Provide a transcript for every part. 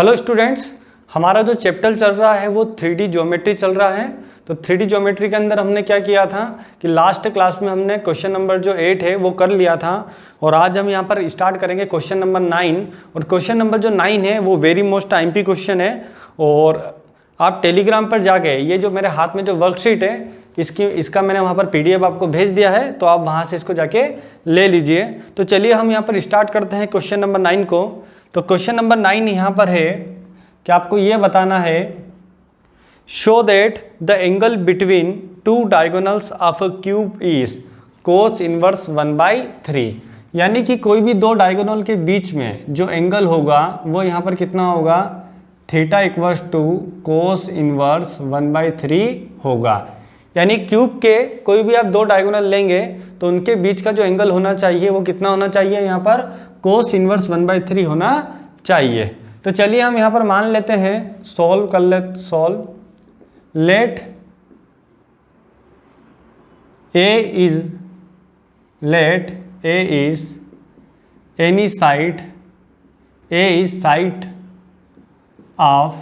Hello students, हमारा जो chapter चल रहा है वो 3D ज्योमेट्री चल रहा है। तो 3D ज्योमेट्री के अंदर हमने क्या किया था कि लास्ट क्लास में हमने क्वेश्चन नंबर जो 8 है वो कर लिया था और आज हम यहाँ पर स्टार्ट करेंगे क्वेश्चन नंबर 9। और क्वेश्चन नंबर जो 9 है वो वेरी मोस्ट आईएमपी क्वेश्चन है। और आप टेलीग्राम पर जाके ये जो मेरे हाथ में जो वर्कशीट है इसका मैंने वहाँ पर PDF आपको भेज दिया है, तो आप वहाँ से इसको जाके ले लीजिए। तो चलिए हम यहाँ पर स्टार्ट करते हैं क्वेश्चन नंबर 9 को। तो क्वेश्चन नंबर 9 यहाँ पर है कि आपको ये बताना है, show that the angle between two diagonals of a cube is cos inverse 1/3। यानी कि कोई भी दो डायगोनल के बीच में जो एंगल होगा वो यहाँ पर कितना होगा, theta equals to cos inverse 1/3 होगा। यानी क्यूब के कोई भी आप दो डायगोनल लेंगे तो उनके बीच का जो एंगल होना चाहिए वो कितना होना चाहिए, यहाँ पर cos इनवर्स 1/3 होना चाहिए। तो चलिए हम यहाँ पर मान लेते हैं, सॉल्व कर लेते, let A is any side, A is side of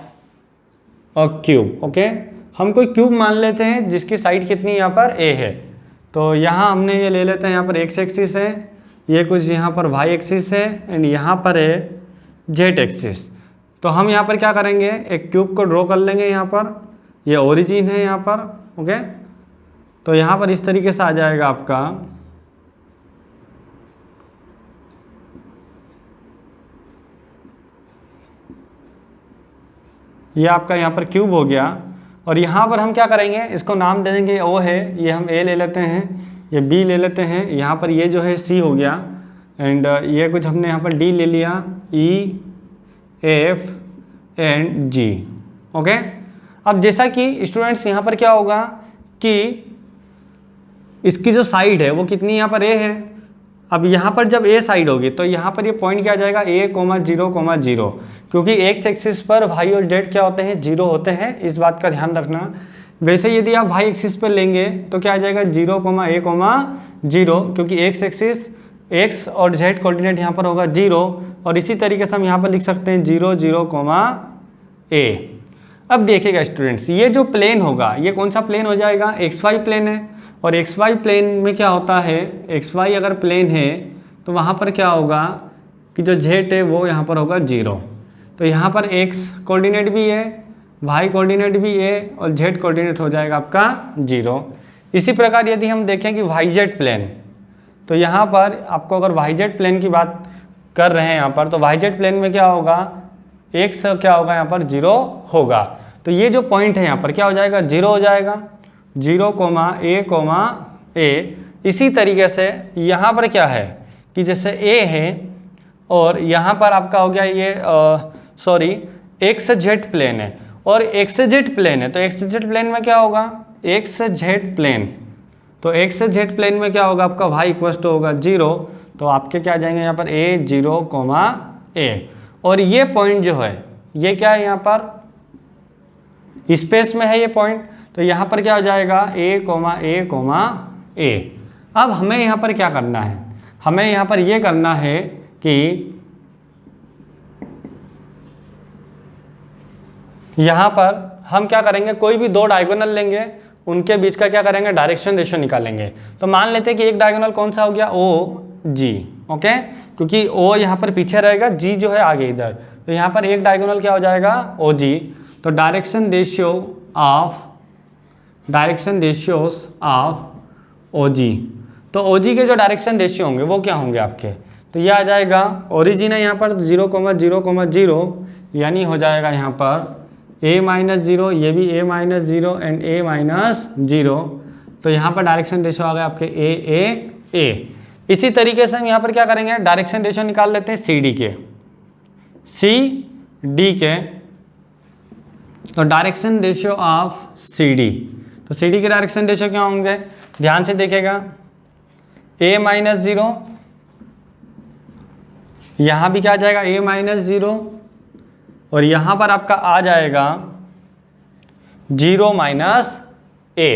a cube. Okay, हम कोई क्यूब मान लेते हैं जिसकी साइड कितनी यहाँ पर a है। तो यहाँ हमने ये ले लेते हैं, यहाँ पर x एक्सिस है, ये कुछ यहाँ पर y एक्सिस है एंड यहाँ पर है z एक्सिस। तो हम यहाँ पर क्या करेंगे, एक क्यूब को ड्रॉ कर लेंगे। यहाँ पर ये ओरिजिन है यहाँ पर। ओके, तो यहाँ पर इस तरीके से आ जाएगा आपका, ये आपका यहाँ पर क्यूब हो गया। और यहाँ पर हम क्या करेंगे, इसको नाम दे देंगे O है, ये हम A ले लेते हैं, ये B ले लेते हैं, यहाँ पर ये जो है C हो गया एंड ये कुछ हमने यहाँ पर D ले लिया, E F and G। Okay, अब जैसा कि स्टूडेंट्स यहाँ पर क्या होगा कि इसकी जो साइड है वो कितनी यहाँ पर A है। अब यहाँ पर जब A साइड होगी तो यहाँ पर ये पॉइंट क्या आ जाएगा, A,0,0, क्योंकि एक्स एक्सिस पर y और z क्या होते हैं, 0 होते हैं, इस बात का ध्यान रखना। वैसे यदि आप y एक्सिस पर लेंगे तो क्या आ जाएगा, 0,A,0, क्योंकि एक्स एक्सिस x और z कोऑर्डिनेट यहाँ पर होगा 0। और इसी तरीके से हम यहाँ पर लिख सकते हैं 0, 0,A। अब देखिएगा स्टूडेंट्स, ये जो प्लेन होगा ये कौन सा प्लेन हो जाएगा, XY प्लेन है। और XY प्लेन में क्या होता है, XY अगर प्लेन है तो वहाँ पर क्या होगा कि जो Z है वो यहाँ पर होगा 0। तो यहाँ पर X कोऑर्डिनेट भी है, Y कोऑर्डिनेट भी है और Z कोऑर्डिनेट हो जाएगा आपका 0। इसी प्रकार यदि हम देखें कि YZ प्लेन, तो यहाँ पर आपको अगर YZ प्लेन की बात कर रहे हैं यहाँ पर, तो YZ प्लेन में क्या होगा, X क्या होगा, यहाँ पर 0 होगा। तो ये जो पॉइंट है यहाँ पर क्या हो जाएगा, 0 हो जाएगा, 0,A,A। इसी तरीके से यहाँ पर क्या है कि जैसे A है और यहाँ पर आपका हो गया ये XZ प्लेन है और XZ प्लेन है। तो XZ प्लेन में क्या होगा, XZ प्लेन, तो XZ प्लेन में क्या होगा आपका y इक्वल टू होगा 0। तो आपके क्या आ जाएंगे यहाँ पर A, 0,A। और ये पॉइंट जो है ये क्या है, यहाँ पर स्पेस में है ये पॉइंट, तो यहाँ पर क्या हो जाएगा A,A,A। अब हमें यहाँ पर क्या करना है, हमें यहाँ पर ये करना है कि यहाँ पर हम क्या करेंगे, कोई भी दो डायगोनल लेंगे, उनके बीच का क्या करेंगे, डायरेक्शन रेशियो निकालेंगे। तो मान लेते हैं कि एक डायगोनल कौन सा हो गया, OG। ओके, क्योंकि O यहाँ पर पीछे रहेगा, G जो है आगे इधर, तो यहाँ पर एक डायगोनल क्या हो जाएगा, OG। तो डायरेक्शन रेशियोस ऑफ OG, तो OG के जो डायरेक्शन रेशियो होंगे वो क्या होंगे आपके, तो ये आ जाएगा, ओरिजिन है यहाँ पर 0,0,0, यानी हो जाएगा यहाँ पर A-0, ये भी A-0 एंड A-0। तो यहाँ पर डायरेक्शन रेशियो आ गया आपके A। इसी तरीके से हम यहाँ पर क्या करेंगे, डायरेक्शन रेशियो निकाल लेते हैं CD के। तो डायरेक्शन रेशियो ऑफ CD, तो CD के डायरेक्शन रेशियो क्या होंगे, ध्यान से देखिएगा, A-0, यहाँ भी क्या आ जाएगा A-0 और यहाँ पर आपका आ जाएगा 0-A।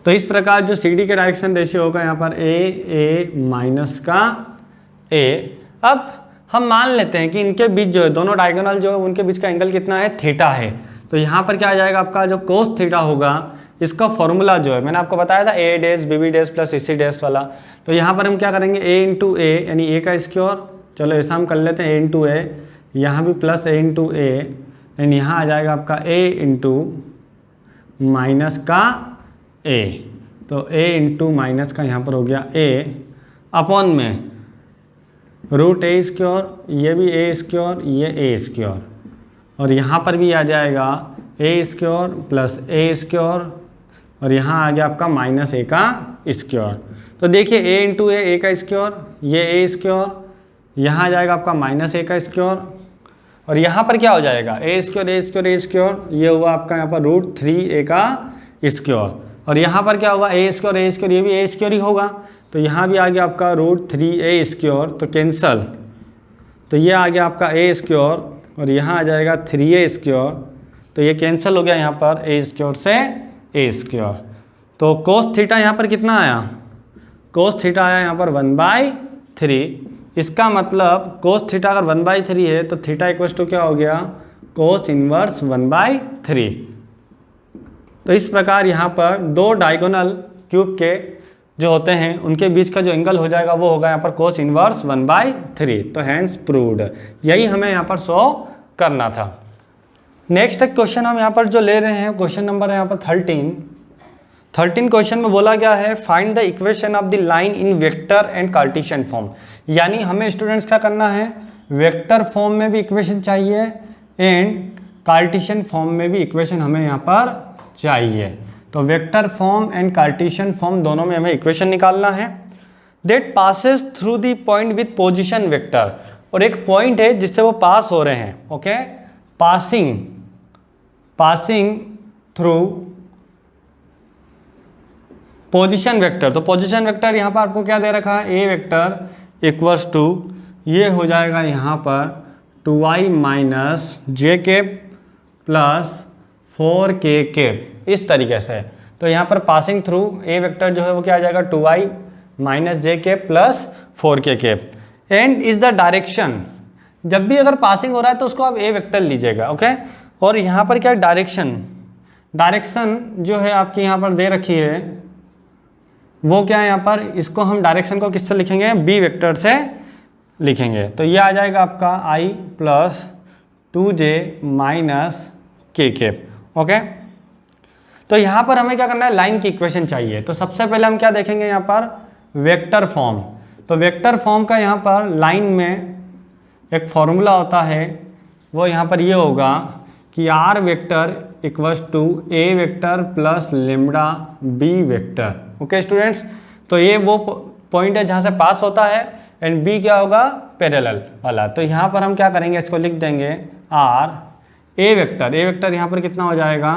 तो इस प्रकार जो CD के डायरेक्शन रेशियो होगा यहाँ पर A माइनस का A। अब हम मान लेते हैं कि इनके बीच जो है दोनों डायगोनल जो है उनके बीच का एंगल कितना है, थीटा है। तो यहाँ पर क्या आ जाएगा आपका जो कोस थीटा होगा, इसका फॉर्मूला जो है मैंने आपको बताया था A dash B B dash plus C dash वाला। तो यहाँ पर हम क्या करेंगे ए इंटू ए यानी ए का स्क्वायर, चलो ऐसा हम कर लेते हैं ए इंटू ए, यहाँ भी plus A into A and यहाँ आ जाएगा आपका ए इंटू माइनस का ए। तो ए इंटू माइनस का यहाँ पर हो गया ए अपॉन में रूट ए स्क्वायर, ये भी ए स्क्वायर, ये ए स्क्वायर, और यहाँ पर भी आ जाएगा ए स्क्वायर प्लस ए स्क्वायर, और यहाँ आ गया आपका माइनस ए का स्क्वायर। तो देखिए ए इंटू ए का स्क्वायर, ये ए स्क्वायर, यहाँ आ जाएगा आपका माइनस ए का स्क्वायर, और यहाँ पर क्या हो जाएगा ए स्क्वायर ए स्क्वायर ए स्क्वायर, ये हुआ आपका यहाँ पर रूट 3a का स्क्वायर, और यहाँ पर क्या हुआ ए स्क्वायर ये भी ए स्क्वायर ही होगा। तो यहाँ भी आ गया आपका रूट 3a स्क्वायर, तो कैंसल, तो ये आ गया आपका ए स्क्वायर और यहाँ आ जाएगा 3a स्क्वायर, तो ये कैंसिल हो गया यहाँ पर ए स्क्वायर से ए स्क्वायर। तो कोस थीटा यहाँ पर कितना आया, कोस थीटा आया यहाँ पर 1/3। इसका मतलब कोस थीटा अगर 1/3 है तो थीटा इक्वल्स टू क्या हो गया, कोस इनवर्स 1/3। तो इस प्रकार यहाँ पर दो डायगोनल क्यूब के जो होते हैं उनके बीच का जो एंगल हो जाएगा वो होगा यहाँ पर कोस इनवर्स 1/3। तो हैंस प्रूव्ड, यही हमें यहाँ पर शो करना था। नेक्स्ट क्वेश्चन हम यहाँ पर जो ले रहे हैं, क्वेश्चन नंबर है यहाँ पर 13 क्वेश्चन में बोला गया है find the equation of the line in vector and Cartesian form. यानी हमें स्टूडेंट्स क्या करना है, वेक्टर फॉर्म में भी इक्वेशन चाहिए एंड कार्टेशियन फॉर्म में भी इक्वेशन हमें यहाँ पर चाहिए। तो vector form and Cartesian form दोनों में हमें इक्वेशन निकालना है। That passes through the point with position vector, और एक पॉइंट है जिससे वो पास हो रहे हैं, okay, passing through position vector. तो पोजीशन वेक्टर यहाँ पर आपको क्या दे रखा है, ए वेक्टर इक्वल्स टू, ये हो जाएगा यहाँ पर 2i माइनस जे कैप प्लस 4k कैप, इस तरीके से। तो यहाँ पर पासिंग थ्रू ए वेक्टर जो है वो क्या आ जाएगा 2i minus J cap plus 4k cap and is the direction. जब भी अगर पासिंग हो रहा है तो उसको आप ए वेक्टर लीजिएगा, ओके। और यहाँ पर क्या डायरेक्शन जो है आपकी यहाँ पर दे रखी है वो क्या है, यहाँ पर इसको हम डायरेक्शन को किससे लिखेंगे, बी वेक्टर से लिखेंगे। तो ये आ जाएगा आपका i प्लस 2j माइनस के कैप, ओके। तो यहाँ पर हमें क्या करना है, लाइन की इक्वेशन चाहिए। तो सबसे पहले हम क्या देखेंगे यहाँ पर, वेक्टर फॉर्म। तो वेक्टर फॉर्म का यहाँ पर लाइन में एक फॉर्मूला होता है, वो यहाँ पर ये होगा कि r vector equals to A vector plus lambda B vector, okay students. तो ये वो पॉइंट है जहाँ से पास होता है एंड बी क्या होगा, पैरेलल वाला। तो यहाँ पर हम क्या करेंगे, इसको लिख देंगे r ए वेक्टर यहाँ पर कितना हो जाएगा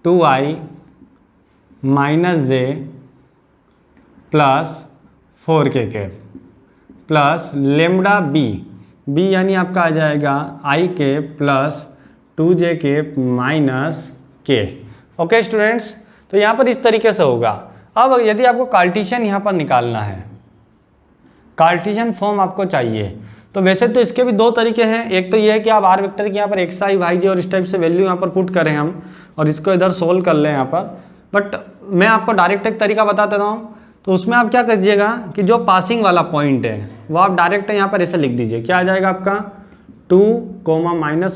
2i minus J plus 4k cap plus lambda B यानी आपका आ जाएगा i के प्लस 2j के माइनस के, ओके स्टूडेंट्स। तो यहाँ पर इस तरीके से होगा। अब यदि आपको कार्टेशियन यहाँ पर निकालना है, कार्टेशियन फॉर्म आपको चाहिए, तो वैसे तो इसके भी दो तरीके हैं। एक तो ये है कि आप आर वेक्टर की यहाँ पर एक्स आई वाई जे और इस टाइप से वैल्यू यहाँ पर पुट करें हम और इसको इधर सोल्व कर लें यहाँ पर, बट मैं आपको डायरेक्ट एक तरीका बता देता हूँ। तो उसमें आप क्या कीजिएगा कि जो पासिंग वाला पॉइंट है वो आप डायरेक्ट यहाँ पर ऐसे लिख दीजिए, क्या आ जाएगा आपका 2, -1,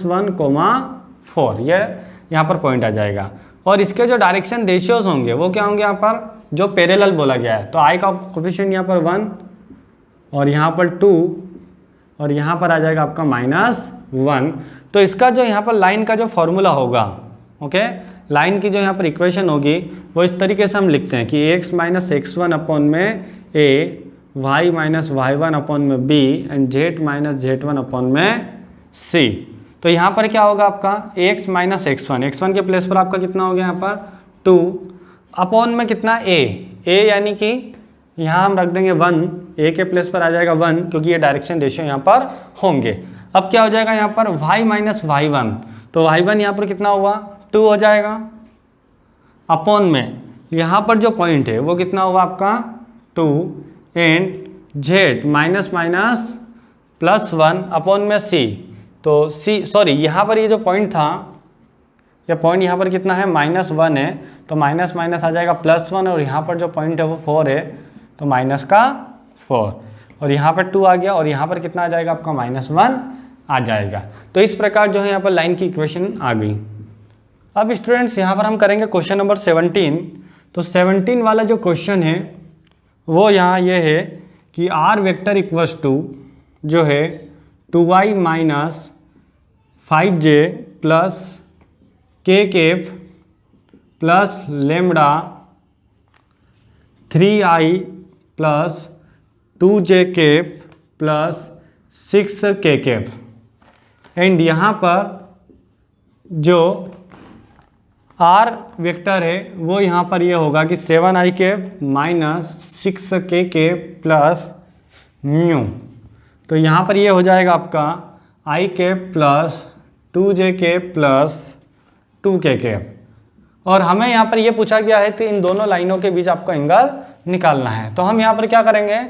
-4, ये यहाँ पर पॉइंट आ जाएगा। और इसके जो डायरेक्शन रेशियोज होंगे वो क्या होंगे, यहाँ पर जो पैरेलल बोला गया है। तो आई का कोफिशिएंट यहाँ पर 1 और यहाँ पर 2 और यहाँ पर आ जाएगा आपका -1। तो इसका जो यहाँ पर लाइन का जो फॉर्मूला होगा, ओके, लाइन की जो यहाँ पर इक्वेशन होगी वो इस तरीके से हम लिखते हैं कि x माइनस x1 अपॉन में a, y minus y1 upon में b and z minus z1 upon में c। तो यहाँ पर क्या होगा आपका x माइनस x1 के प्लेस पर आपका कितना हो गया यहाँ पर 2 अपॉन में कितना a यानी कि यहाँ हम रख देंगे 1, a के प्लेस पर आ जाएगा 1 क्योंकि ये डायरेक्शन रेशियो यहाँ पर होंगे। अब क्या हो जाएगा यहाँ पर y माइनस y1, तो y1 यहाँ पर कितना हुआ 2 हो जाएगा अपॉन में यहाँ पर जो पॉइंट है वो कितना होगा आपका 2 एंड z माइनस +1 अपॉन में c, तो c सॉरी यहाँ पर ये जो पॉइंट था, या पॉइंट यहाँ पर कितना है -1 है, तो माइनस माइनस आ जाएगा +1, और यहाँ पर जो पॉइंट है वो 4 है, तो माइनस का 4, और यहाँ पर 2 आ गया, और यहाँ पर कितना आ जाएगा आपका -1 आ जाएगा। तो इस प्रकार जो है यहाँ पर लाइन की इक्वेशन आ गई। अब स्टूडेंट्स यहाँ पर हम करेंगे क्वेश्चन नंबर 17। तो 17 वाला जो क्वेश्चन है वो यहाँ ये है कि r वेक्टर इक्वल्स टू जो है 2y minus 5j plus k cap plus lambda 3i plus 2j cap plus 6k cap, and यहाँ पर जो r वेक्टर है वो यहाँ पर ये होगा कि 7i cap minus 6k cap plus mu, तो यहाँ पर ये हो जाएगा आपका i cap plus 2j cap plus 2k cap, और हमें यहाँ पर ये पूछा गया है कि इन दोनों लाइनों के बीच आपको एंगल निकालना है। तो हम यहाँ पर क्या करेंगे,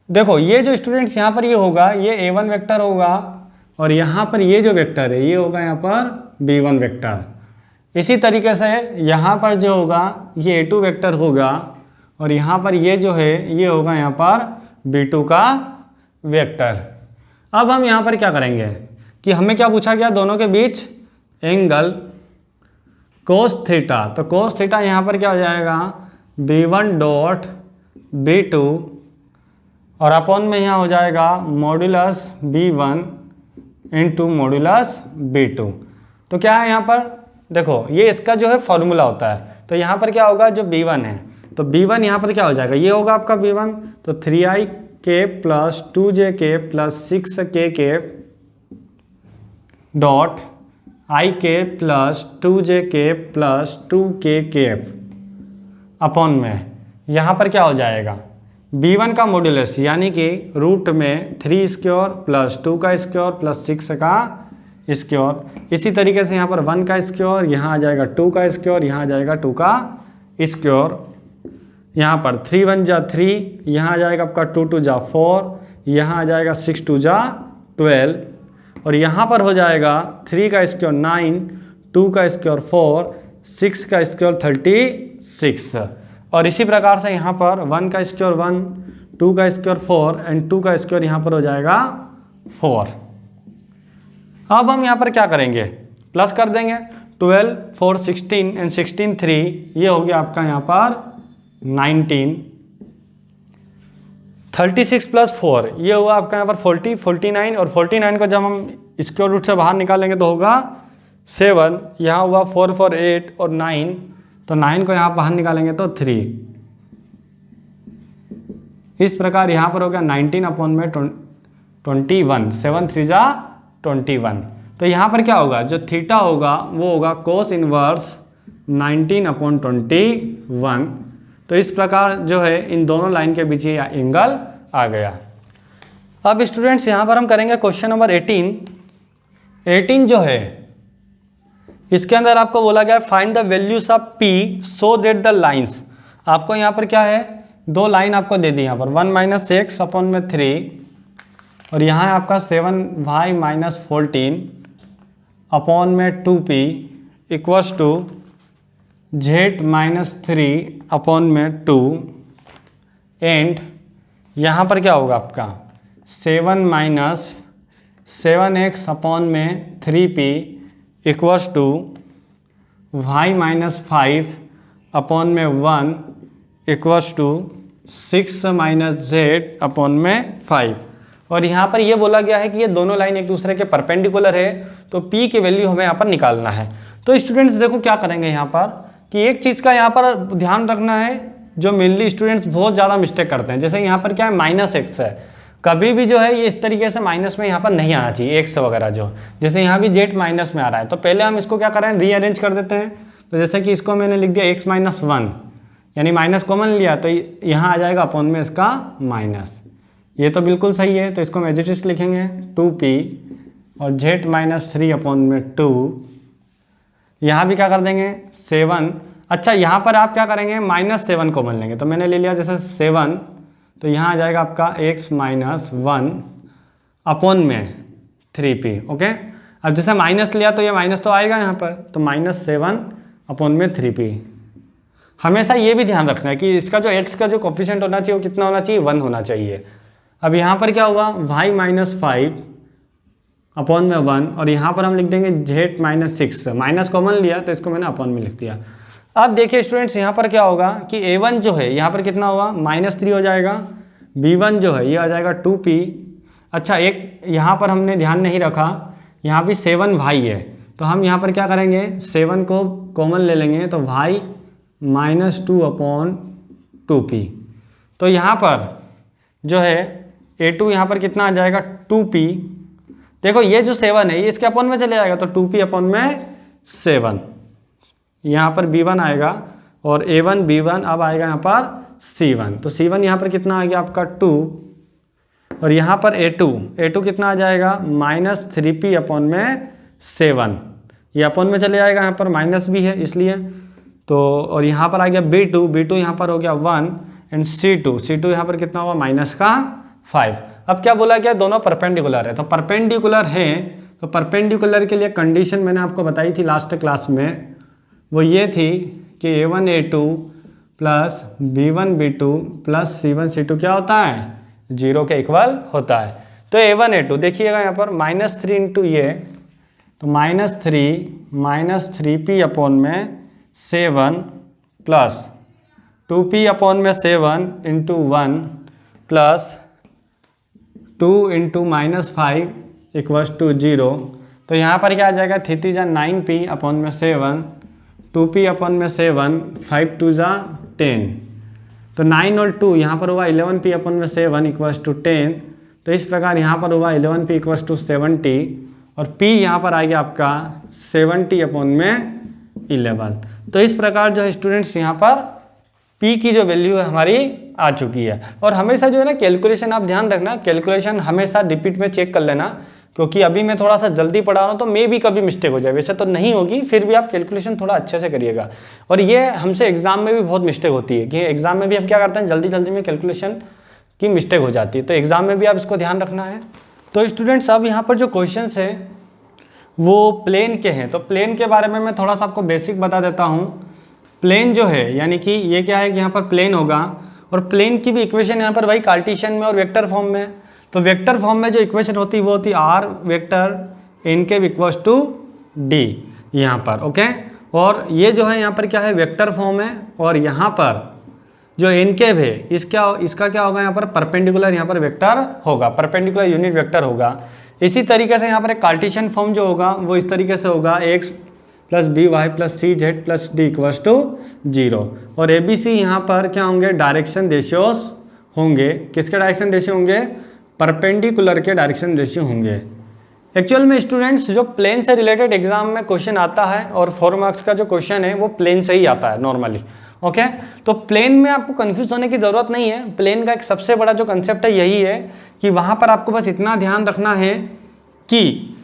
देखो ये जो स्टूडेंट्स यहाँ पर ये होगा, ये a1 वेक्टर होगा, और यहाँ पर ये जो वेक्टर है ये होगा यहाँ पर b1 वेक्टर। इसी तरीके से यहाँ पर जो होगा ये a2 वेक्टर होगा, और यहाँ पर ये जो है ये होगा यहाँ पर b2 का वेक्टर। अब हम यहाँ पर क्या करेंगे कि हमें क्या पूछा गया, दोनों के बीच एंगल कोस थीटा, तो कोस थीटा यहाँ पर क्या हो जाएगा b1 डॉट b2, और अपॉन में यहाँ हो जाएगा modulus b1 into modulus b2। तो क्या है यहाँ पर देखो, ये इसका जो है फॉर्मूला होता है, तो यहाँ पर क्या होगा जो b1 है, तो b1 यहाँ पर क्या हो जाएगा, ये होगा आपका b1, तो 3i cap plus 2j cap plus 6k cap dot i cap plus 2j cap plus 2k cap upon में यहाँ पर क्या हो जाएगा b1 का मॉड्यूलस, यानी कि रूट में 3 स्क्वायर प्लस 2 का स्क्वायर प्लस 6 का स्क्वायर। इसी तरीके से यहाँ पर 1 का स्क्वायर, यहाँ आ जाएगा 2 का स्क्वायर, यहाँ आ जाएगा 2 का स्क्वायर, यहाँ पर 3 1 जा 3, यहाँ आ जाएगा आपका 2 2 जा 4, यहाँ आ जाएगा 6 2 जा 12, और यहाँ पर हो जाएगा 3 का स्क्वायर 9, 2 का स्क्वायर 4, 6 का स्क्वायर 36, और इसी प्रकार से यहाँ पर 1 का स्क्वायर 1, 2 का स्क्वायर 4 एंड 2 का स्क्वायर यहाँ पर हो जाएगा 4। अब हम यहाँ पर क्या करेंगे, प्लस कर देंगे, 12 4 16 एंड 16 3, ये हो गया आपका यहाँ पर 19, 36 प्लस 4 ये हुआ आपका यहाँ पर 40 49, और 49 को जब हम स्क्वायर रूट से बाहर निकालेंगे तो होगा 7, यहाँ हुआ 4 4 8 और 9, तो 9 को यहाँ बाहर निकालेंगे तो 3। इस प्रकार यहाँ पर हो गया 19 अपॉन में 21, 7 3 जा 21। तो यहाँ पर क्या होगा, जो थीटा होगा वो होगा कोस इनवर्स 19 अपॉन 21। तो इस प्रकार जो है इन दोनों लाइन के बीच ये एंगल आ गया। अब स्टूडेंट्स यहाँ पर हम करेंगे क्वेश्चन नंबर 18 जो है इसके अंदर आपको बोला गया find the values of p so that the lines. आपको यहाँ पर क्या है, दो लाइन आपको दे दी यहाँ पर 1 माइनस एक्स अपॉन में 3, और यहाँ है आपका 7y माइनस 14 अपॉन में 2p equals to z minus 3 upon में 2, एंड यहाँ पर क्या होगा आपका 7 माइनस 7x अपॉन में 3p equals to y minus 5 upon में 1 equals to 6 minus z upon में 5। और यहाँ पर ये बोला गया है कि ये दोनों लाइन एक दूसरे के परपेंडिकुलर है, तो p की वैल्यू हमें यहाँ पर निकालना है। तो स्टूडेंट्स देखो क्या करेंगे यहाँ पर कि एक चीज़ का यहाँ पर ध्यान रखना है, जो मेनली स्टूडेंट्स बहुत ज़्यादा मिस्टेक करते हैं। जैसे यहाँ पर क्या है माइनस एक्स है, कभी भी जो है ये इस तरीके से माइनस में यहाँ पर नहीं आना चाहिए एक्स वगैरह जो, जैसे यहाँ भी जेड माइनस में आ रहा है, तो पहले हम इसको क्या करें रीअरेंज कर देते हैं। तो जैसे कि इसको मैंने लिख दिया एक्स माइनस 1, यानी माइनस कॉमन लिया तो यहाँ आ जाएगा अपॉन में इसका माइनस, ये तो बिल्कुल सही है। तो इसको हम एज इट इज लिखेंगे 2p और z माइनस 3 अपॉन में 2, यहाँ भी क्या कर देंगे 7। अच्छा यहाँ पर आप क्या करेंगे -7 कॉमन लेंगे, तो मैंने ले लिया जैसे 7, तो यहाँ आ जाएगा आपका x माइनस 1 अपॉन में 3p। ओके, अब जैसे माइनस लिया तो ये माइनस तो आएगा यहाँ पर, तो -7 अपॉन में 3p। हमेशा ये भी ध्यान रखना है कि इसका जो x का जो कोफिशिएंट होना चाहिए वो कितना होना चाहिए, 1 होना चाहिए। अब यहाँ पर क्या हुआ, y -5 अपॉन में 1, और यहाँ पर हम लिख देंगे z -6, माइनस कॉमन लिया तो इसको मैंने अपॉन में लिख दिया। अब देखिए स्टूडेंट्स, यहाँ पर क्या होगा कि a1 जो है यहाँ पर कितना हुआ, -3 हो जाएगा, b1 जो है ये आ जाएगा 2p। अच्छा, एक यहाँ पर हमने ध्यान नहीं रखा, यहाँ भी 7y है, तो हम यहाँ पर क्या करेंगे, 7 को कॉमन ले लेंगे तो y -2 अपॉन 2p। तो यहाँ पर जो है a2 यहाँ पर कितना आ जाएगा 2p। देखो ये जो 7 है ये इसके अपॉन में चले जाएगा तो 2p अपॉन में 7। यहाँ पर b1 आएगा और a1 b1 अब आएगा यहाँ पर c1, तो c1 यहाँ पर कितना आ गया आपका 2, और यहाँ पर a2 कितना आ जाएगा -3p अपॉन में 7, ये अपॉन में चले जाएगा, यहाँ पर माइनस भी है इसलिए, तो और यहाँ पर आ गया b2 यहाँ पर हो गया 1, एंड c2 यहाँ पर कितना हुआ -5। अब क्या बोला गया, दोनों परपेंडिकुलर है, तो परपेंडिकुलर है तो परपेंडिकुलर के लिए कंडीशन मैंने आपको बताई थी लास्ट क्लास में, वो ये थी कि a1 a2 plus b1 b2 plus c1 c2 क्या होता है, 0 के इक्वल होता है। तो a1 a2 देखिएगा यहाँ पर -3 इंटू ये, तो -3p अपॉन में 7 प्लस 2p अपॉन में 7 into 1 plus 2 into -5 equals to 0। तो यहाँ पर क्या आ जाएगा, 3 जा 9p अपॉन में 7, 2p अपॉन में 7, 5 2 जा 10, तो 9 और 2 यहाँ पर हुआ 11p अपॉन में 7 इक्वल्स टू 10। तो इस प्रकार यहाँ पर हुआ 11p इक्वल्स टू 70, और p यहाँ पर आ गया आपका 70 अपॉन में 11। तो इस प्रकार जो है स्टूडेंट्स यहाँ पर p की जो वैल्यू है हमारी आ चुकी है। और हमेशा जो है ना कैलकुलेशन आप ध्यान रखना, कैलकुलेशन हमेशा रिपीट में चेक कर लेना, क्योंकि अभी मैं थोड़ा सा जल्दी पढ़ा रहा हूँ तो मे भी कभी मिस्टेक हो जाए, वैसे तो नहीं होगी, फिर भी आप कैलकुलेशन थोड़ा अच्छे से करिएगा। और ये हमसे एग्जाम में भी बहुत मिस्टेक होती है कि एग्जाम में भी हम क्या करते हैं, जल्दी जल्दी में कैलकुलेशन की मिस्टेक हो जाती है, तो एग्जाम में भी आप इसको ध्यान रखना है। तो स्टूडेंट्स अब यहाँ पर जो क्वेश्चन है वो प्लेन के हैं, तो प्लेन के बारे में मैं थोड़ा सा आपको बेसिक बता देता हूँ। प्लेन जो है यानी कि ये क्या है कि यहाँ पर प्लेन होगा, और प्लेन की भी इक्वेशन यहाँ पर वही कार्टेशियन में और वेक्टर फॉर्म में। तो वेक्टर फॉर्म में जो इक्वेशन होती है वो होती है r वेक्टर n के इक्वल्स टू d यहाँ पर। ओके, और ये जो है यहाँ पर क्या है, वेक्टर फॉर्म है, और यहाँ पर जो n कैब है इसका क्या होगा, यहाँ पर परपेंडिकुलर यहाँ पर वेक्टर होगा, परपेंडिकुलर यूनिट वेक्टर होगा। इसी तरीके से यहाँ पर एक कार्टेशियन फॉर्म जो होगा वो इस तरीके से होगा, x plus B Y plus C Z plus D equals to 0। और ए बी सी यहाँ पर क्या होंगे, डायरेक्शन रेशियोज होंगे। किसके डायरेक्शन रेशियो होंगे, परपेंडिकुलर के डायरेक्शन रेशियो होंगे। एक्चुअल में स्टूडेंट्स जो प्लेन से रिलेटेड एग्जाम में क्वेश्चन आता है, और 4 मार्क्स का जो क्वेश्चन है वो प्लेन से ही आता है नॉर्मली। ओके, तो प्लेन में आपको कंफ्यूज होने की ज़रूरत नहीं है। प्लेन का एक सबसे बड़ा जो कंसेप्ट है यही है कि वहाँ पर आपको बस इतना ध्यान रखना है कि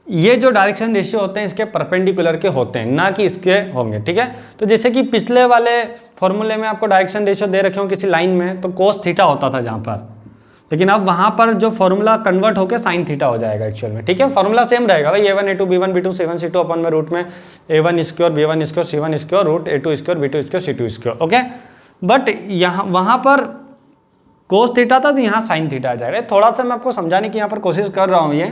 ये जो डायरेक्शन रेशियो होते हैं इसके परपेंडिकुलर के होते हैं, ना कि इसके होंगे। ठीक है, तो जैसे कि पिछले वाले फॉर्मूले में आपको डायरेक्शन रेशियो दे रखे हो किसी लाइन में, तो कोस थीटा होता था जहाँ पर, लेकिन अब वहाँ पर जो फॉर्मूला कन्वर्ट होकर साइन थीटा हो जाएगा एक्चुअल में। ठीक है, फॉर्मूला सेम रहेगा भाई, a1 a2 b1 b2 c1 c2 अपन में रूट में a1 square b1 square c1 square root a2 square b2 square c2 square. Okay, but यहाँ वहाँ पर कोस थीटा था तो यहाँ साइन थीटा आ जाएगा। थोड़ा सा मैं आपको समझाने की यहाँ पर कोशिश कर रहा हूँ ये।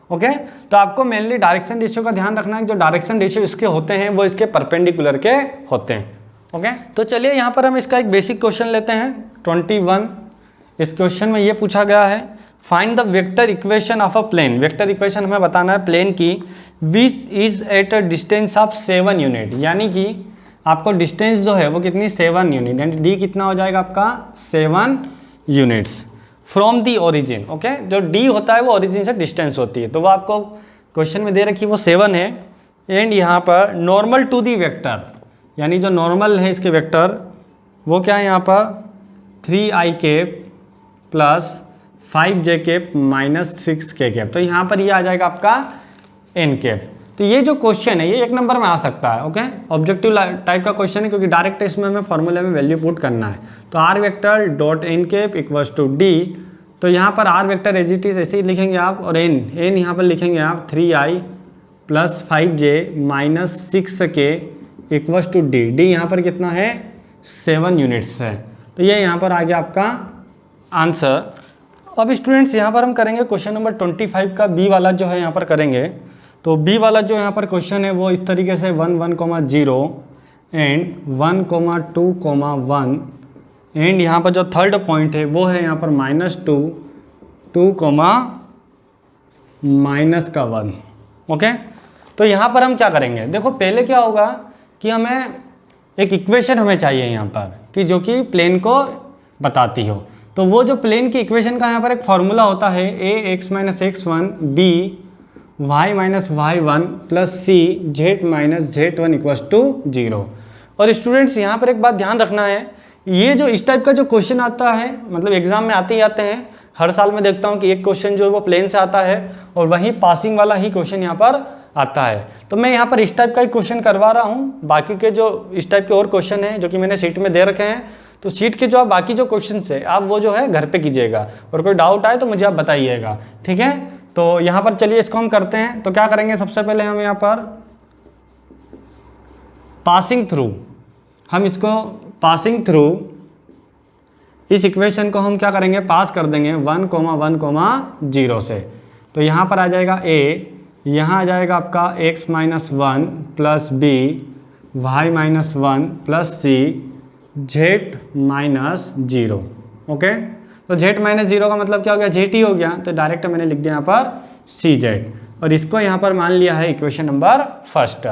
ओके, तो आपको मेनली डायरेक्शन रेशियो का ध्यान रखना है, जो डायरेक्शन रेशियो इसके होते हैं वो इसके परपेंडिकुलर के होते हैं। ओके, तो चलिए यहाँ पर हम इसका एक बेसिक क्वेश्चन लेते हैं 21। इस क्वेश्चन में ये पूछा गया है, find the vector equation of a plane. Vector equation हमें बताना है प्लेन की, which is at a distance of 7 unit, यानी कि आपको डिस्टेंस जो है वो कितनी 7 यूनिट, यानी डी कितना हो जाएगा आपका 7 units from the origin. Okay, जो डी होता है वो ओरिजिन से डिस्टेंस होती है, तो वो आपको क्वेश्चन में दे रखी वो 7 है। एंड यहाँ पर नॉर्मल टू दी वेक्टर, यानी जो नॉर्मल है इसके वेक्टर वो क्या है यहाँ पर 3i cap plus 5j cap minus 6k cap. तो यहाँ पर ये आ जाएगा आपका n कैप। तो ये जो क्वेश्चन है ये 1 नंबर में आ सकता है। ओके, ऑब्जेक्टिव टाइप का क्वेश्चन है, क्योंकि डायरेक्ट इसमें हमें फॉर्मूले में वैल्यू पुट करना है। तो r vector dot n cap equals to d, तो यहाँ पर R vector as it is ऐसे ही लिखेंगे आप, और एन यहाँ पर लिखेंगे आप 3i + 5j - 6k = D. D यहाँ पर कितना है 7 यूनिट्स है। तो ये यहाँ पर आ गया आपका आंसर। अब स्टूडेंट्स यहाँ पर हम करेंगे क्वेश्चन नंबर 25 का बी वाला जो है यहाँ पर करेंगे। तो बी वाला जो यहाँ पर क्वेश्चन है वो इस तरीके से 1 1, 0 एंड 1, 2, 1 एंड यहाँ पर जो थर्ड पॉइंट है वो है यहाँ पर -2, 2, -1। ओके, तो यहाँ पर हम क्या करेंगे, देखो पहले क्या होगा कि हमें एक इक्वेशन हमें चाहिए यहाँ पर कि जो कि प्लेन को बताती हो। तो वो जो प्लेन की इक्वेशन का यहाँ पर एक फॉर्मूला होता है ax - x1 b y - y1 + c z - z1 = 0। और स्टूडेंट्स यहाँ पर एक बात ध्यान रखना है, ये जो इस टाइप का जो क्वेश्चन आता है मतलब एग्जाम में आते ही आते हैं, हर साल मैं देखता हूँ कि एक क्वेश्चन जो है वो प्लेन से आता है और वहीं पासिंग वाला ही क्वेश्चन यहाँ पर आता है। तो मैं यहाँ पर इस टाइप का ही क्वेश्चन करवा रहा हूँ। बाकी के जो इस टाइप के और क्वेश्चन हैं जो कि मैंने शीट में दे रखे हैं, तो शीट के जो आप बाकी जो क्वेश्चन है आप वो जो है घर पे कीजिएगा, और कोई डाउट आए तो मुझे आप बताइएगा, ठीक है। तो यहाँ पर चलिए इसको हम करते हैं। तो क्या करेंगे, सबसे पहले हम यहाँ पर पासिंग थ्रू, हम इसको पासिंग थ्रू इस इक्वेशन को हम क्या करेंगे, पास कर देंगे 1, 1, 0 से। तो यहाँ पर आ जाएगा a, यहाँ आ जाएगा आपका x - 1 + b y - 1 + c z - 0। Okay, तो z - 0 का मतलब क्या हो गया, zt हो गया। तो डायरेक्ट मैंने लिख दिया यहाँ पर cz, और इसको यहाँ पर मान लिया है इक्वेशन नंबर फर्स्ट।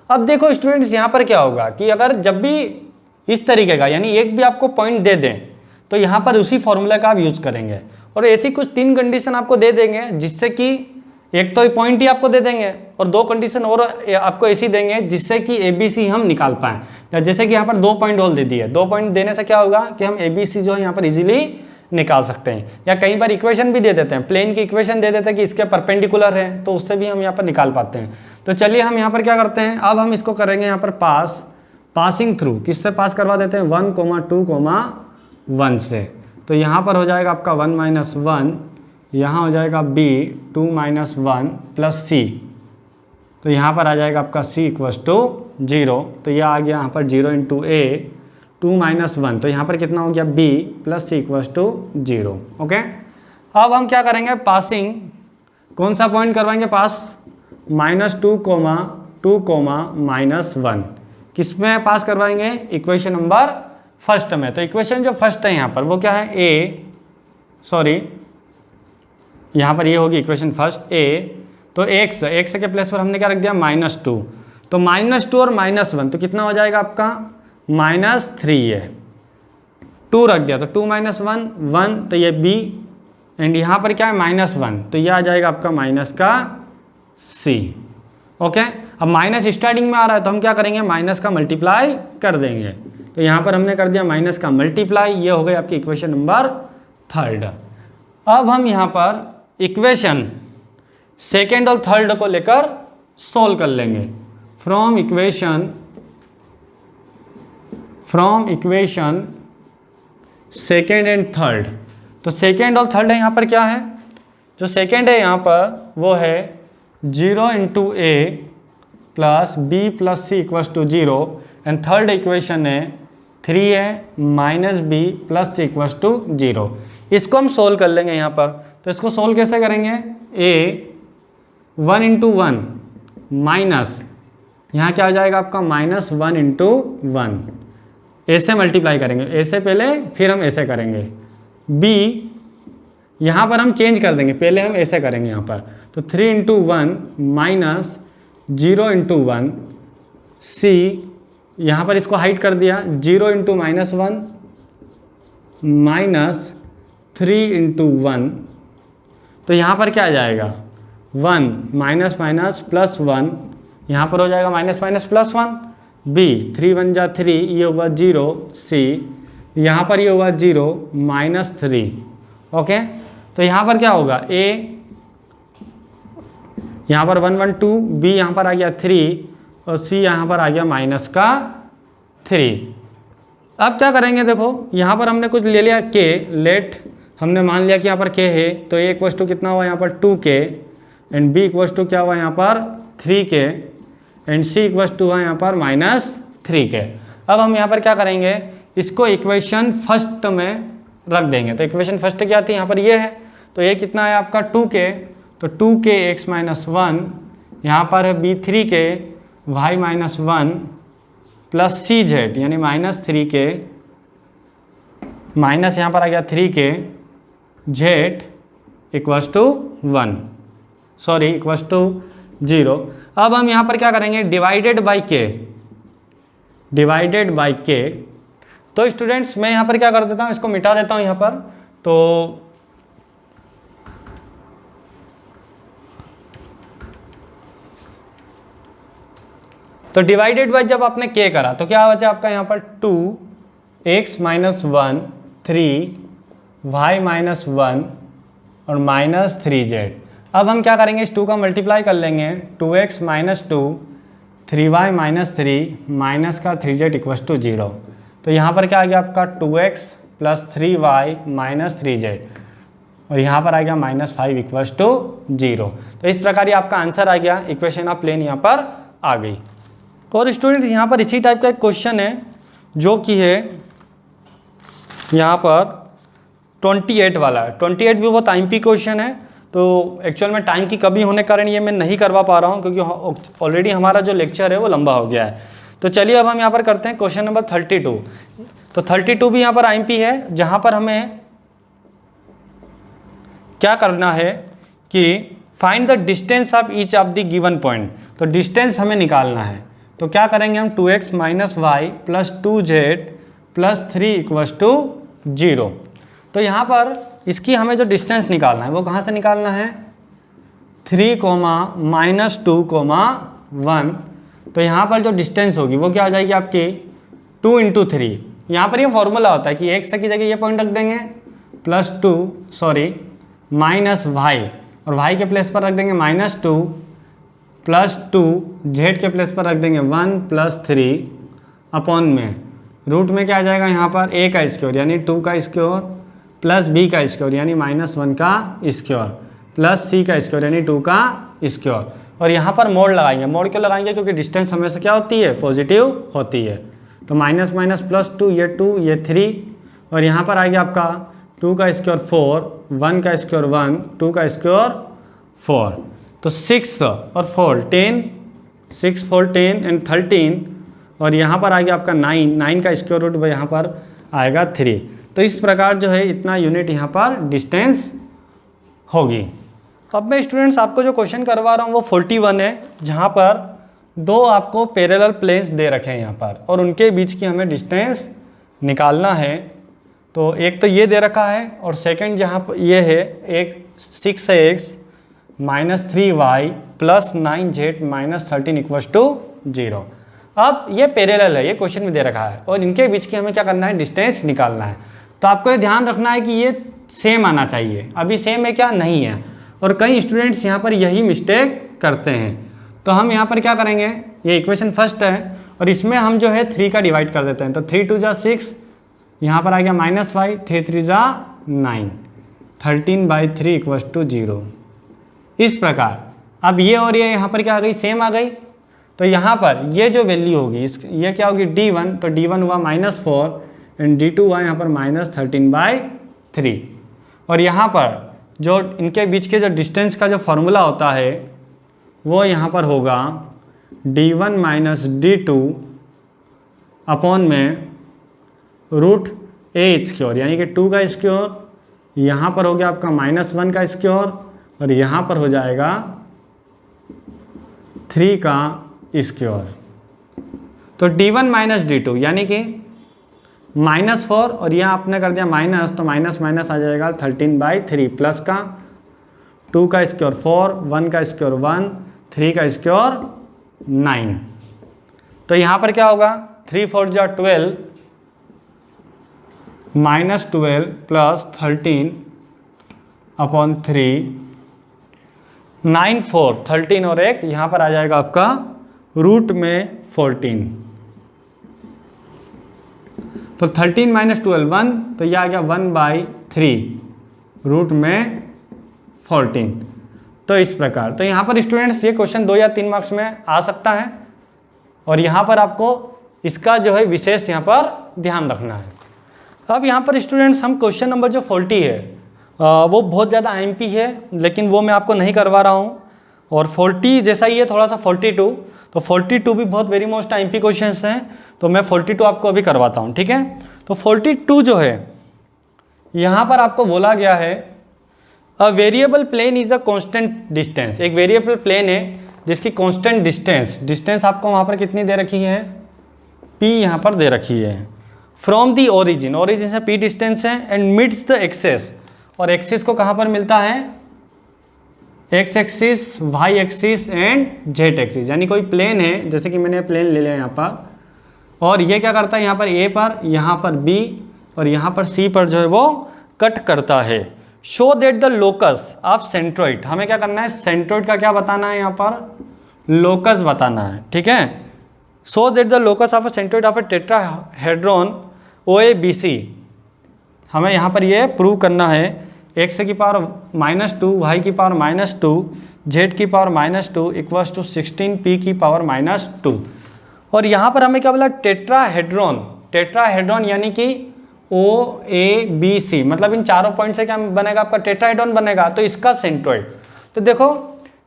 अब देखो स्टूडेंट्स यहाँ पर क्या होगा कि अगर जब भी इस तरीके का यानी एक भी आपको पॉइंट दे दें तो यहाँ पर उसी फॉर्मूला का आप यूज करेंगे, और ऐसी कुछ 3 कंडीशन आपको दे देंगे जिससे कि एक तो पॉइंट ही आपको दे देंगे और 2 कंडीशन और आपको ऐसी देंगे जिससे कि ABC हम निकाल पाएँ। जैसे कि यहाँ पर 2 पॉइंट और दे दिए, 2 पॉइंट देने से क्या होगा कि हम ABC जो है यहाँ पर इजीली निकाल सकते हैं। या कई बार इक्वेशन भी दे देते हैं, प्लेन की इक्वेशन दे देते हैं कि इसके परपेंडिकुलर है, तो उससे भी हम यहाँ पर निकाल पाते हैं। तो चलिए हम यहाँ पर क्या करते हैं, अब हम इसको करेंगे यहाँ पर पासिंग थ्रू, किससे पास करवा देते हैं 1, 2, 1 से। तो यहाँ पर हो जाएगा आपका 1 - 1, यहाँ हो जाएगा b 2 - 1 + c। तो यहाँ पर आ जाएगा आपका c = 0। तो यह आ गया यहाँ पर 0 × a 2 - 1, तो यहाँ पर कितना हो गया b + c = 0। ओके, अब हम क्या करेंगे, पासिंग कौन सा पॉइंट करवाएंगे पास, -2, 2, -1 किस में पास करवाएंगे, इक्वेशन नंबर फर्स्ट में। तो इक्वेशन जो फर्स्ट है यहाँ पर वो क्या है यहाँ पर ये होगी इक्वेशन फर्स्ट a। तो x के प्लेस पर हमने क्या रख दिया -2, तो -2 और -1 तो कितना हो जाएगा आपका -3 है, 2 रख दिया तो 2 - 1 1, तो ये b एंड यहाँ पर क्या है -1, तो ये आ जाएगा आपका माइनस का c। ओके, अब माइनस स्टार्टिंग में आ रहा है तो हम क्या करेंगे, माइनस का मल्टीप्लाई कर देंगे। तो यहाँ पर हमने कर दिया माइनस का मल्टीप्लाई, ये हो गई आपकी इक्वेशन नंबर थर्ड। अब हम यहाँ पर इक्वेशन सेकेंड और थर्ड को लेकर सोल्व कर लेंगे from equation second and third. तो सेकेंड और थर्ड है यहाँ पर क्या है, जो सेकेंड है यहाँ पर वो है 0 × a + b + c = 0 and third equation है 3a - b + c = 0। इसको हम सोल्व कर लेंगे यहाँ पर। तो इसको सोल्व कैसे करेंगे, a 1 × 1 माइनस यहाँ क्या हो जाएगा आपका -1 × 1, ऐसे मल्टीप्लाई करेंगे, ऐसे पहले फिर हम ऐसे करेंगे। b यहाँ पर हम चेंज कर देंगे, पहले हम ऐसे करेंगे यहाँ पर। तो 3 × 1 माइनस 0 × 1 c, यहाँ पर इसको हाइड कर दिया 0 × -1 माइनस 3 × 1, तो यहाँ पर क्या आ जाएगा 1 माइनस माइनस प्लस 1, यहाँ पर हो जाएगा माइनस माइनस प्लस 1, b 3 × 1 = 3, ये हुआ 0, c यहाँ पर ये हुआ 0 -3। ओके, तो यहाँ पर क्या होगा, a यहाँ पर 1 1 2, b यहाँ पर आ गया 3 और c यहाँ पर आ गया -3। अब क्या करेंगे, देखो यहाँ पर हमने कुछ ले लिया k, लेट हमने मान लिया कि यहाँ पर k है, तो a इक्वस टू कितना हुआ यहाँ पर 2k and b equals to क्या हुआ यहाँ पर 3k and c equals to हुआ यहाँ पर -3k। अब हम यहाँ पर क्या करेंगे, इसको इक्वेशन फर्स्ट में रख देंगे। तो इक्वेशन फर्स्ट क्या थी, यहाँ पर ये है, तो ये कितना है आपका 2k, तो 2k x माइनस 1, यहाँ पर है b 3k y minus 1 plus C Z यानी -3k माइनस यहाँ पर आ गया 3k z equals to 1 sorry equals to 0। अब हम यहाँ पर क्या करेंगे, डिवाइडेड बाई k। तो स्टूडेंट्स मैं यहाँ पर क्या कर देता हूँ, इसको मिटा देता हूँ यहाँ पर। तो डिवाइडेड बाई जब आपने k करा तो क्या बचा आपका यहाँ पर 2x माइनस 1 3 y माइनस 1 और -3z। अब हम क्या करेंगे, इस 2 का मल्टीप्लाई कर लेंगे, 2x minus 2 3y minus 3 minus का 3z इक्वस टू 0। तो यहाँ पर क्या आ गया आपका 2x plus 3y minus 3z और यहाँ पर आ गया -5 इक्वस टू 0। तो इस प्रकार ये आपका आंसर आ गया, इक्वेशन ऑफ प्लेन यहाँ पर आ गई। और स्टूडेंट यहाँ पर इसी टाइप का एक क्वेश्चन है जो कि है यहाँ पर 28 वाला है। 28 भी बहुत टाइम पी क्वेश्चन है, तो एक्चुअल में टाइम की कमी होने के कारण ये मैं नहीं करवा पा रहा हूँ क्योंकि ऑलरेडी हमारा जो लेक्चर है वो लंबा हो गया है। तो चलिए अब हम यहाँ पर करते हैं क्वेश्चन नंबर 32। तो 32 भी यहाँ पर आईएमपी है, जहाँ पर हमें क्या करना है कि find the distance of each of the given point. तो डिस्टेंस हमें निकालना है, तो क्या करेंगे हम 2x minus Y plus 2z plus 3 equals to 0। तो यहाँ पर इसकी हमें जो डिस्टेंस निकालना है वो कहाँ से निकालना है, 3, -2, 1। तो यहाँ पर जो डिस्टेंस होगी वो क्या हो जाएगी आपकी 2 × 3। यहाँ पर ये फॉर्मूला होता है कि x की जगह ये पॉइंट रख देंगे माइनस वाई और y के प्लेस पर रख देंगे -2 प्लस 2, z के प्लेस पर रख देंगे 1 प्लस 3 अपॉन में रूट में क्या आ जाएगा यहाँ पर a का स्क्वायर यानी 2 का स्क्वायर प्लस b का स्क्वायर यानी -1 का स्क्वायर प्लस c का स्क्वायर यानी 2 का स्क्वायर। और यहाँ पर मोड लगाएंगे। मोड क्यों लगाएंगे, क्योंकि डिस्टेंस हमेशा क्या होती है, पॉजिटिव होती है। तो माइनस माइनस प्लस 2 ये 3 और यहाँ पर आ गया आपका 2 का स्क्वायर 4, 1 का स्क्वायर 1, 2 का स्क्वायर 4। तो 6 और 4 10, 6 4 10 एंड 13 और यहाँ पर आ गया आपका 9 का स्क्वायर रूट यहाँ पर आएगा 3। तो इस प्रकार जो है इतना यूनिट यहाँ पर डिस्टेंस होगी। अब मैं स्टूडेंट्स आपको जो क्वेश्चन करवा रहा हूँ वो 41 है, जहाँ पर दो आपको पैरेलल प्लेन्स दे रखे हैं यहाँ पर और उनके बीच की हमें डिस्टेंस निकालना है। तो एक तो ये दे रखा है और सेकंड जहाँ पर ये है एक 6x minus 3y plus 9z minus 13 equals to 0। अब ये पैरेलल है, ये क्वेश्चन में दे रखा है और इनके बीच की हमें क्या करना है, डिस्टेंस निकालना है। तो आपको ये ध्यान रखना है कि ये सेम आना चाहिए। अभी सेम है क्या, नहीं है। और कई स्टूडेंट्स यहाँ पर यही मिस्टेक करते हैं। तो हम यहाँ पर क्या करेंगे, ये इक्वेशन फर्स्ट है और इसमें हम जो है 3 का डिवाइड कर देते हैं। तो 3 2 जा 6, यहाँ पर आ गया -5, 3 3 जा 9, 13/3 इक्वस टू 0। इस प्रकार अब ये और ये यहाँ पर क्या आ गई, सेम आ गई। तो यहाँ पर ये जो वैल्यू होगी ये क्या होगी D1, तो D1 हुआ -4 एंड D2 हुआ यहाँ पर -13/3। और यहाँ पर जो इनके बीच के जो डिस्टेंस का जो फॉर्मूला होता है वो यहाँ पर होगा D1 माइनस D2 अपॉन में रूट a स्क्वायर यानी कि 2 का स्क्वायर, यहाँ पर हो गया आपका -1 का स्क्वायर और यहाँ पर हो जाएगा 3 का स्क्वायर। तो D1 माइनस D2 यानी कि -4 और यहाँ आपने कर दिया माइनस, तो माइनस माइनस आ जाएगा 13/3 प्लस का 2 का स्क्वायर 4, 1 का स्क्वायर 1, 3 का स्क्वायर 9। तो यहाँ पर क्या होगा 3 4 जा 12 -12 प्लस 13 अपॉन 3, 9 4 13 और 1 यहाँ पर आ जाएगा आपका रूट में 14। तो 13 - 12 1, तो यह आ गया 1/3 रूट में 14। तो इस प्रकार, तो यहाँ पर स्टूडेंट्स ये क्वेश्चन 2 या 3 मार्क्स में आ सकता है, और यहाँ पर आपको इसका जो है विशेष यहाँ पर ध्यान रखना है। अब यहाँ पर स्टूडेंट्स हम क्वेश्चन नंबर जो 40 है वो बहुत ज़्यादा आईएमपी है, लेकिन वो मैं आपको नहीं करवा रहा हूँ। और 40 जैसा ही है थोड़ा सा 42, तो 42 भी बहुत वेरी मोस्ट आईएमपी क्वेश्चंस हैं, तो मैं 42 आपको अभी करवाता हूँ, ठीक है। तो 42 जो है यहाँ पर आपको बोला गया है a variable plane is a constant distance. एक वेरिएबल प्लेन है जिसकी कांस्टेंट डिस्टेंस आपको वहाँ पर कितनी दे रखी है, p यहाँ पर दे रखी है। फ्रॉम दी ओरिजिन से p डिस्टेंस है, एंड मिड्स द एक्सेस, और एक्सिस को कहाँ पर मिलता है, x axis, y axis and z axis. यानी कोई प्लेन है, जैसे कि मैंने प्लेन ले लिया यहाँ पर, और ये क्या करता है यहाँ पर a पर, यहाँ पर b और यहाँ पर c पर जो है वो कट करता है। Show that the locus of centroid, हमें क्या करना है, सेंट्रोइड का क्या बताना है यहाँ पर, लोकस बताना है, ठीक है। So that the locus of a centroid of a tetrahedron OABC, हमें यहाँ पर ये प्रूव करना है। x की पावर -2, y की पावर -2, z की पावर -2 इक्वल्स टू 16 p की पावर -2। और यहाँ पर हमें क्या बोला, टेट्राहेड्रॉन यानी कि OABC, मतलब इन चारों पॉइंट से क्या बनेगा, आपका टेट्राहेड्रॉन बनेगा। तो इसका सेंट्रोइड, तो देखो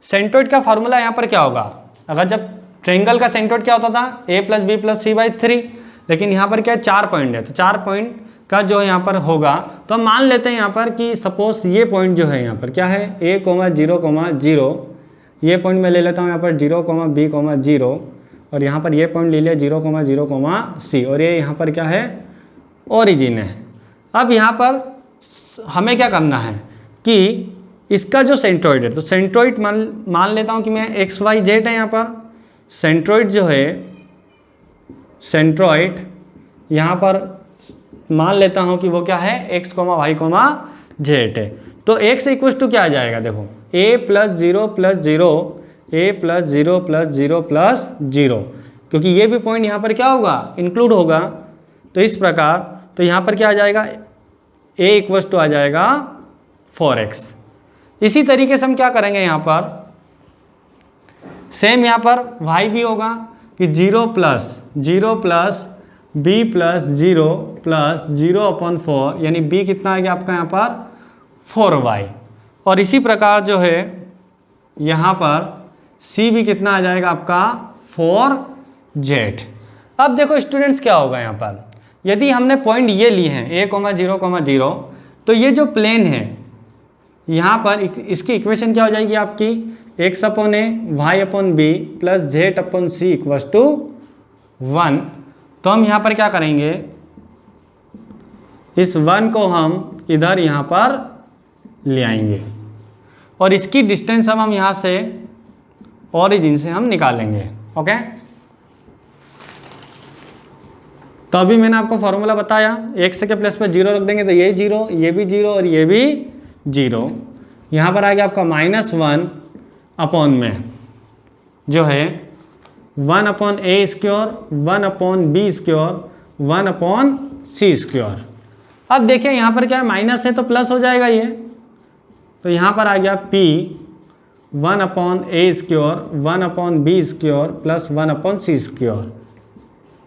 सेंट्रोइड का फॉर्मूला यहाँ पर क्या होगा, अगर जब ट्रायंगल का सेंट्रोइड क्या होता था, a + b + c/3, लेकिन यहाँ पर क्या है, 4 पॉइंट है, तो 4 पॉइंट का जो यहाँ पर होगा, तो हम मान लेते हैं यहाँ पर कि सपोज ये पॉइंट जो है यहाँ पर क्या है, a, 0, 0, ये पॉइंट मैं ले लेता हूँ यहाँ पर 0, b, 0, और यहाँ पर ये पॉइंट ले लिया 0, 0, c, और ये यहाँ पर क्या है, ओरिजिन है। अब यहाँ पर हमें क्या करना है कि इसका जो सेंट्रोइड है, तो सेंट्रोइड मान लेता हूँ कि मैं x, y, z है यहाँ पर, सेंट्रोइड जो है, सेंट्रोइड यहाँ पर मान लेता हूँ कि वो क्या है, x, y, z है। तो x इक्वल टू क्या आ जाएगा, देखो a + 0 + 0, a + 0 + 0 + 0, क्योंकि ये भी पॉइंट यहाँ पर क्या होगा, इंक्लूड होगा। तो इस प्रकार, तो यहाँ पर क्या आ जाएगा, a इक्वल टू आ जाएगा 4x। इसी तरीके से हम क्या करेंगे, यहाँ पर सेम यहाँ पर y भी होगा कि 0 + 0 + b + 0 + 0/4, यानी b कितना आ गया आपका यहाँ पर 4y। और इसी प्रकार जो है यहाँ पर c भी कितना आ जाएगा आपका 4z। अब देखो स्टूडेंट्स क्या होगा यहाँ पर, यदि हमने पॉइंट ये लिए हैं a, 0, 0, तो ये जो प्लेन है यहाँ पर इसकी इक्वेशन क्या हो जाएगी आपकी, x/a, y/b + z/c = 1। तो हम यहाँ पर क्या करेंगे, इस 1 को हम इधर यहाँ पर ले आएंगे, और इसकी डिस्टेंस अब हम यहाँ से ओरिजिन से हम निकालेंगे, ओके। तो अभी मैंने आपको फॉर्मूला बताया, x के प्लेस पर 0 रख देंगे तो ये 0, ये भी 0 और ये भी 0। यहाँ पर आ गया आपका -1 अपॉन में जो है 1/a², 1/b², 1/c²। अब देखिए यहाँ पर क्या है, माइनस है तो प्लस हो जाएगा ये, तो यहाँ पर आ गया p 1/a², 1/b² + 1/c²।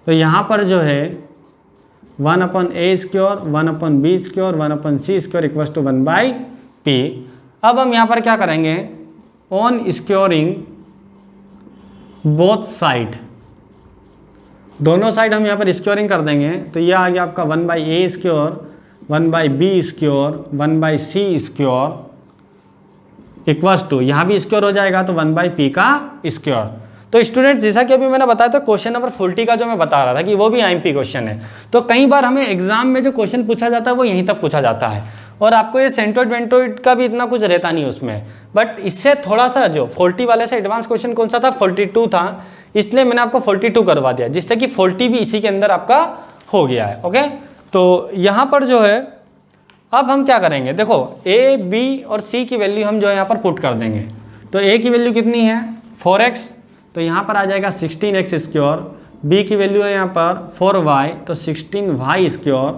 तो यहाँ पर जो है 1/a², 1/b², 1/c² = 1/p। अब हम यहाँ पर क्या करेंगे, ऑन स्क्योरिंग बोथ साइड, दोनों साइड हम यहाँ पर स्क्योरिंग कर देंगे। तो ये आ गया आपका 1/a², 1/b², 1/c² equals to, यहाँ भी स्क्योर हो जाएगा तो 1/p का स्क्योर। तो स्टूडेंट्स जैसा कि अभी मैंने बताया था, क्वेश्चन नंबर 40 का जो मैं बता रहा था कि वो भी आईएमपी क्वेश्चन है। तो कई बार हमें एग्जाम में जो क्वेश्चन पूछा जाता है वो यहीं तक पूछा जाता है, और आपको ये सेंट्रोइड वेंट्रोइड का भी इतना कुछ रहता नहीं उसमें। बट इससे थोड़ा सा जो 40 वाले से एडवांस क्वेश्चन कौन सा था, 42 था, इसलिए मैंने आपको 42 करवा दिया, जिससे कि 40 भी इसी के अंदर आपका हो गया है, ओके। तो यहाँ पर जो है अब हम क्या करेंगे, देखो a, b और c की वैल्यू हम जो है यहाँ पर पुट कर देंगे। तो a की वैल्यू कितनी है 4x, तो यहाँ पर आ जाएगा 16x², b की वैल्यू है यहाँ पर 4y, तो 16y²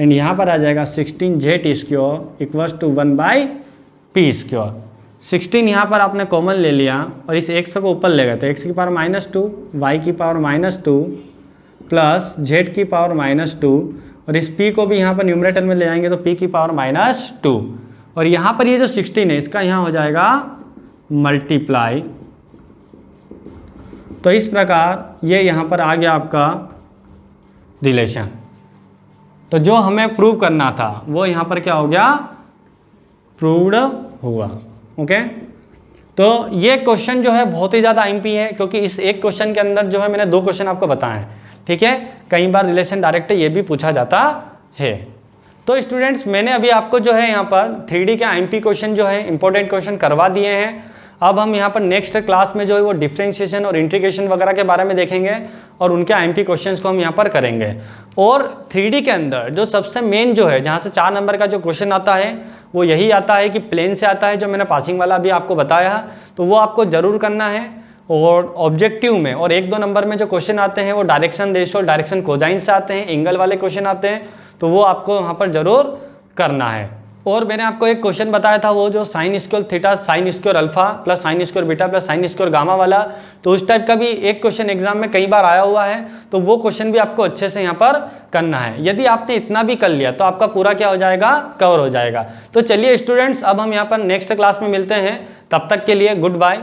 एंड यहाँ पर आ जाएगा 16z² इक्वल्स टू 1/p²। 16 यहाँ पर आपने कॉमन ले लिया और इस x को ऊपर ले गए तो x की पावर -2, y की पावर -2 प्लस z की पावर -2 और इस p को भी यहाँ पर न्यूमरेटर में ले आएंगे तो p की पावर -2 और यहाँ पर ये जो 16 है इसका यहाँ हो जाएगा मल्टीप्लाई। तो इस प्रकार ये यहाँ पर आ गया आपका रिलेशन। तो जो हमें प्रूव करना था वो यहाँ पर क्या हो गया, प्रूव्ड हुआ। ओके, तो ये क्वेश्चन जो है बहुत ही ज़्यादा एमपी है, क्योंकि इस एक क्वेश्चन के अंदर जो है मैंने 2 क्वेश्चन आपको बताए हैं। ठीक है, कई बार रिलेशन डायरेक्ट ये भी पूछा जाता है। तो स्टूडेंट्स मैंने अभी आपको जो है यहाँ पर 3D के एमपी क्वेश्चन जो है इंपॉर्टेंट क्वेश्चन करवा दिए हैं। अब हम यहाँ पर नेक्स्ट क्लास में जो है वो डिफरेंशिएशन और इंटीग्रेशन वगैरह के बारे में देखेंगे और उनके एमपी क्वेश्चंस को हम यहाँ पर करेंगे। और 3D के अंदर जो सबसे मेन जो है जहाँ से 4 नंबर का जो क्वेश्चन आता है वो यही आता है कि प्लेन से आता है, जो मैंने पासिंग वाला अभी आपको बताया, तो वो आपको ज़रूर करना है। और ऑब्जेक्टिव में और 1-2 नंबर में जो क्वेश्चन आते हैं वो डायरेक्शन रेशियो, डायरेक्शन कोजाइन से आते हैं, एंगल वाले क्वेश्चन आते हैं, तो वो आपको वहाँ पर ज़रूर करना है। और मैंने आपको एक क्वेश्चन बताया था वो जो sine square theta sine square alpha plus sine square beta plus sine square gamma वाला, तो उस टाइप का भी एक क्वेश्चन एग्जाम में कई बार आया हुआ है, तो वो क्वेश्चन भी आपको अच्छे से यहाँ पर करना है। यदि आपने इतना भी कर लिया तो आपका पूरा क्या हो जाएगा, कवर हो जाएगा। तो चलिए स्टूडेंट्स, अब हम यहाँ पर नेक्स्ट क्लास में मिलते हैं, तब तक के लिए गुड बाय।